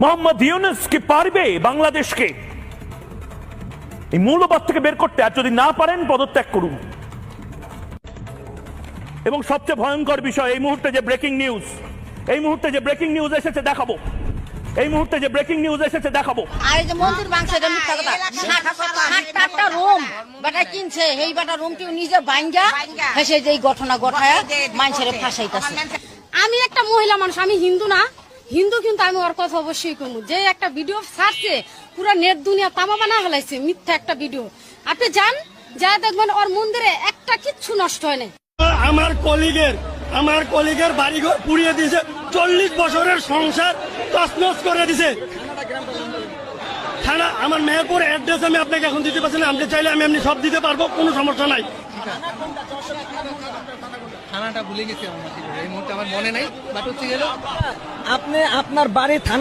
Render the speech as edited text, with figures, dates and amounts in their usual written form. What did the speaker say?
মোহাম্মদ ইউনূস কি পারবে বাংলাদেশকে এই মৌলবাদ থেকে বের করতে? আর যদি না পারেন পদত্যাগ করুন। এবং সবচেয়ে ভয়ঙ্কর বিষয়, এই মুহূর্তে যে ব্রেকিং নিউজ এসেছে দেখাবো। আর এই যে মন্দির মাংস এটা মিথ্যা কথা। 60টা রুম বেটা কিনছে, এই বেটা রুমটি নিজে বাইঙ্গা হেসে যে ঘটনা ঘটায় মানুষের ফাঁসাইতেছে। আমি একটা মহিলা মানুষ, আমি হিন্দু না, হিন্দু কিন্তু আমি ওর কথা অবশ্যই করবো। যে একটা ভিডিও ছাড়ছে পুরো নেট দুনিয়া তামা বানা ফেলাইছে, মিথ্যা একটা ভিডিও। আপনি যান, যা দেখবেন ওর মন্দিরে একটা কিচ্ছু নষ্ট হয় না। আমার কলিগের বাড়িঘর পুড়িয়ে দিয়েছে, 40 বছরের সংসার তছনছ করে দিছে। থানা আমার মেহেরপুর অ্যাড্রেস আমি আপনাকে এখন দিতে পারছি না, আপনি চাইলে আমি এমনি সব দিতে পারবো, কোনো সমস্যা নাই। থানাটা ভুলে গেছি এই মুহূর্তে আমার মনে নাই, বাট হচ্ছে গেল আপনি আপনার বাড়ি থানা